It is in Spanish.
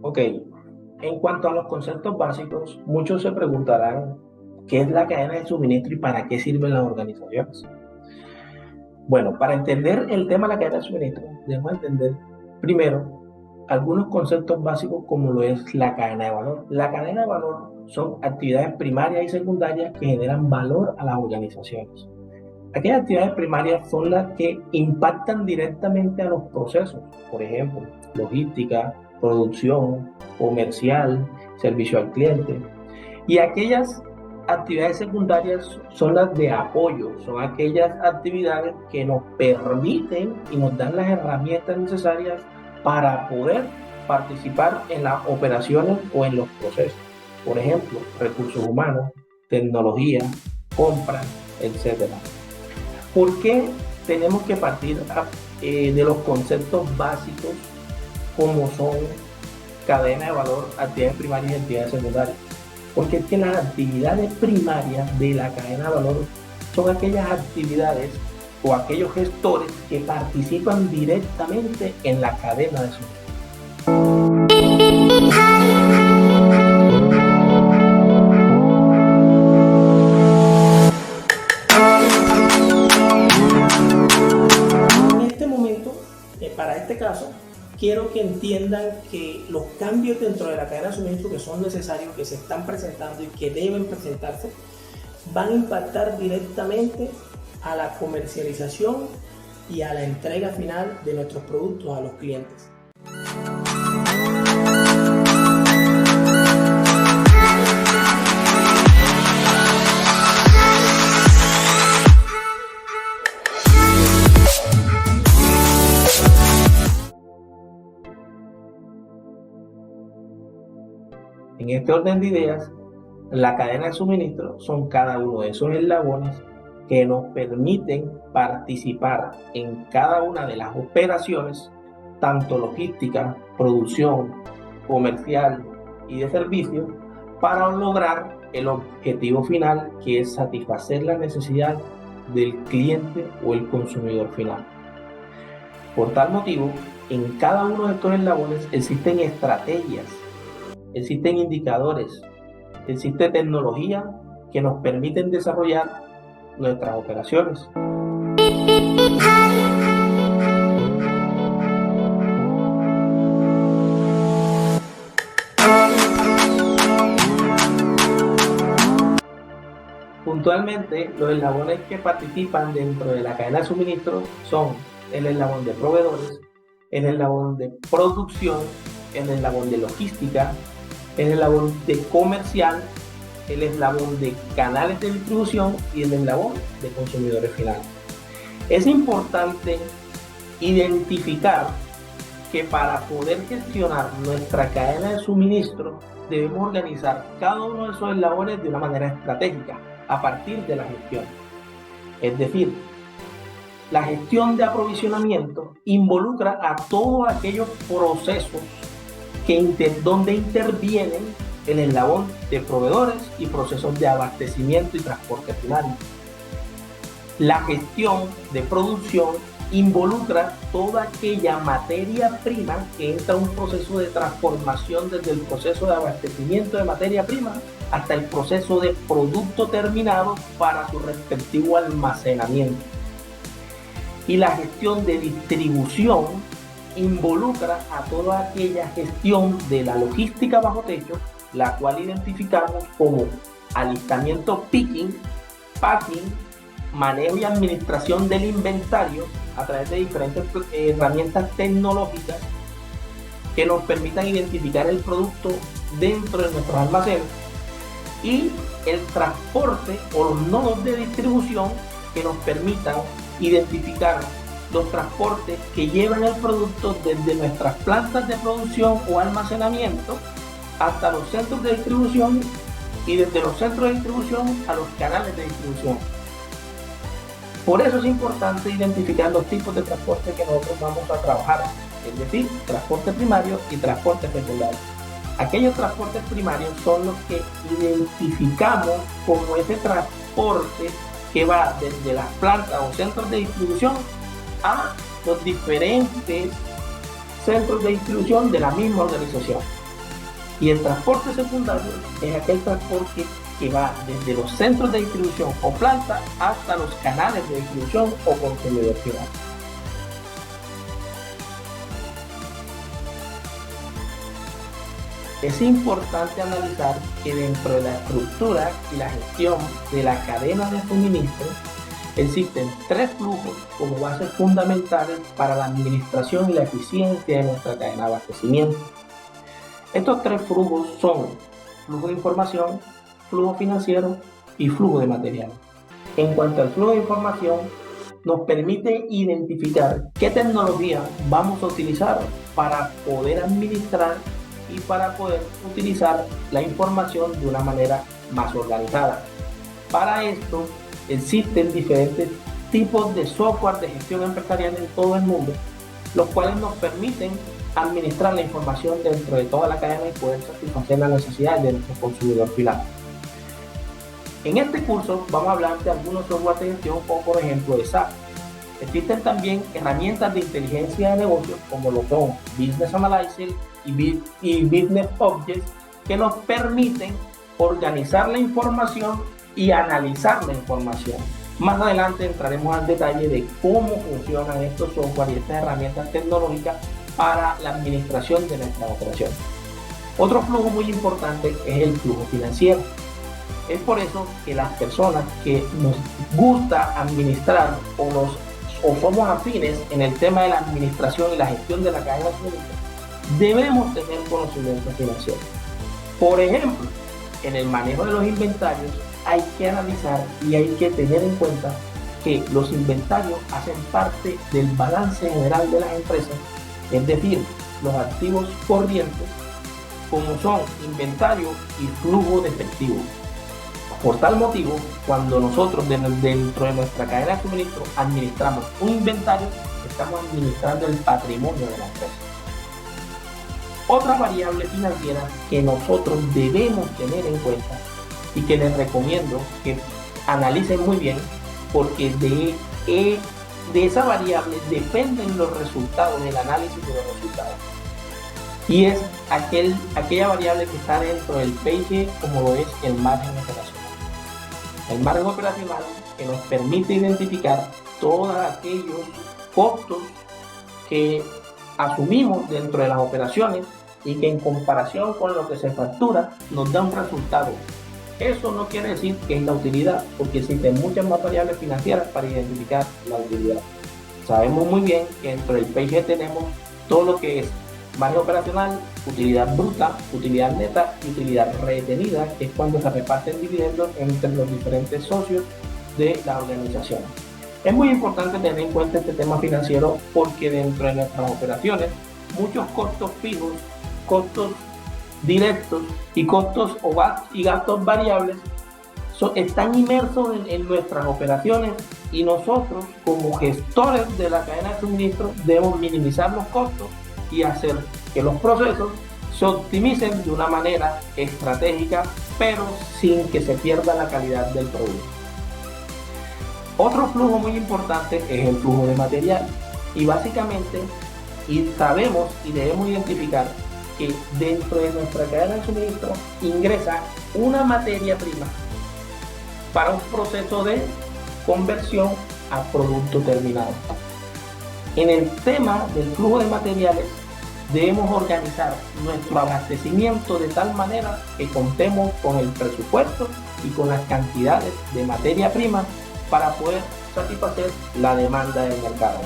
Ok, en cuanto a los conceptos básicos, muchos se preguntarán qué es la cadena de suministro y para qué sirven las organizaciones. Bueno, para entender el tema de la cadena de suministro, debemos entender primero algunos conceptos básicos como lo es la cadena de valor. La cadena de valor son actividades primarias y secundarias que generan valor a las organizaciones. Aquellas actividades primarias son las que impactan directamente a los procesos, por ejemplo, logística, producción, comercial, servicio al cliente. Y aquellas actividades secundarias son las de apoyo, son aquellas actividades que nos permiten y nos dan las herramientas necesarias para poder participar en las operaciones o en los procesos. Por ejemplo, recursos humanos, tecnología, compras, etcétera. ¿Por qué tenemos que partir de los conceptos básicos como son cadena de valor, actividades primarias y actividades secundarias? Porque es que las actividades primarias de la cadena de valor son aquellas actividades o aquellos gestores que participan directamente en la cadena de suministro. Para este caso, quiero que entiendan que los cambios dentro de la cadena de suministro que son necesarios, que se están presentando y que deben presentarse, van a impactar directamente a la comercialización y a la entrega final de nuestros productos a los clientes. En este orden de ideas, la cadena de suministro son cada uno de esos eslabones que nos permiten participar en cada una de las operaciones, tanto logística, producción, comercial y de servicio, para lograr el objetivo final, que es satisfacer la necesidad del cliente o el consumidor final. Por tal motivo, en cada uno de estos eslabones existen estrategias, existen indicadores, existe tecnología que nos permiten desarrollar nuestras operaciones. Puntualmente, los eslabones que participan dentro de la cadena de suministro son el eslabón de proveedores, el eslabón de producción, el eslabón de logística, el eslabón de comercial, el eslabón de canales de distribución y el eslabón de consumidores finales. Es importante identificar que para poder gestionar nuestra cadena de suministro debemos organizar cada uno de esos eslabones de una manera estratégica a partir de la gestión. Es decir, la gestión de aprovisionamiento involucra a todos aquellos procesos donde intervienen el eslabón de proveedores y procesos de abastecimiento y transporte primario. La gestión de producción involucra toda aquella materia prima que entra a un proceso de transformación desde el proceso de abastecimiento de materia prima hasta el proceso de producto terminado para su respectivo almacenamiento. Y la gestión de distribución involucra a toda aquella gestión de la logística bajo techo, la cual identificamos como alistamiento picking, packing, manejo y administración del inventario a través de diferentes herramientas tecnológicas que nos permitan identificar el producto dentro de nuestros almacenes, y el transporte o los nodos de distribución que nos permitan identificar los transportes que llevan el producto desde nuestras plantas de producción o almacenamiento hasta los centros de distribución y desde los centros de distribución a los canales de distribución. Por eso es importante identificar los tipos de transporte que nosotros vamos a trabajar, es decir, transporte primario y transporte secundario. Aquellos transportes primarios son los que identificamos como ese transporte que va desde las plantas o centros de distribución a los diferentes centros de distribución de la misma organización. Y el transporte secundario es aquel transporte que va desde los centros de distribución o planta hasta los canales de distribución o consumidor final. Es importante analizar que dentro de la estructura y la gestión de la cadena de suministro existen tres flujos como bases fundamentales para la administración y la eficiencia de nuestra cadena de abastecimiento. Estos tres flujos son flujo de información, flujo financiero y flujo de material. En cuanto al flujo de información, nos permite identificar qué tecnología vamos a utilizar para poder administrar y para poder utilizar la información de una manera más organizada. Para esto existen diferentes tipos de software de gestión empresarial en todo el mundo, los cuales nos permiten administrar la información dentro de toda la cadena y poder satisfacer las necesidades de nuestro consumidor final. En este curso vamos a hablar de algunos software de gestión como por ejemplo SAP. Existen también herramientas de inteligencia de negocios como lo son Business Analyzer y Business Objects que nos permiten organizar la información y analizar la información. Más adelante entraremos al detalle de cómo funcionan estos software y estas herramientas tecnológicas para la administración de nuestra operación. Otro flujo muy importante es el flujo financiero. Es por eso que las personas que nos gusta administrar o somos afines en el tema de la administración y la gestión de la cadena de suministro, debemos tener conocimiento financiero. Por ejemplo, en el manejo de los inventarios hay que analizar y hay que tener en cuenta que los inventarios hacen parte del balance general de las empresas, es decir, los activos corrientes, como son inventario y flujo de efectivo. Por tal motivo, cuando nosotros dentro de nuestra cadena de suministro administramos un inventario, estamos administrando el patrimonio de la empresa. Otra variable financiera que nosotros debemos tener en cuenta y que les recomiendo que analicen muy bien, porque de esa variable dependen los resultados, el análisis de los resultados. Y es aquella variable que está dentro del PIG, como lo es el margen operacional. El margen operacional que nos permite identificar todos aquellos costos que asumimos dentro de las operaciones y que en comparación con lo que se factura nos da un resultado. Eso no quiere decir que es la utilidad, porque existen muchas más variables financieras para identificar la utilidad. Sabemos muy bien que dentro del PIG tenemos todo lo que es margen operacional, utilidad bruta, utilidad neta y utilidad retenida, que es cuando se reparten dividendos entre los diferentes socios de la organización. Es muy importante tener en cuenta este tema financiero porque dentro de nuestras operaciones muchos costos fijos, costos directos y costos y gastos variables están inmersos en nuestras operaciones y nosotros como gestores de la cadena de suministro debemos minimizar los costos y hacer que los procesos se optimicen de una manera estratégica, pero sin que se pierda la calidad del producto. Otro flujo muy importante es el flujo de material y básicamente sabemos y debemos identificar que dentro de nuestra cadena de suministro ingresa una materia prima para un proceso de conversión a producto terminado. En el tema del flujo de materiales debemos organizar nuestro abastecimiento de tal manera que contemos con el presupuesto y con las cantidades de materia prima para poder satisfacer la demanda del mercado.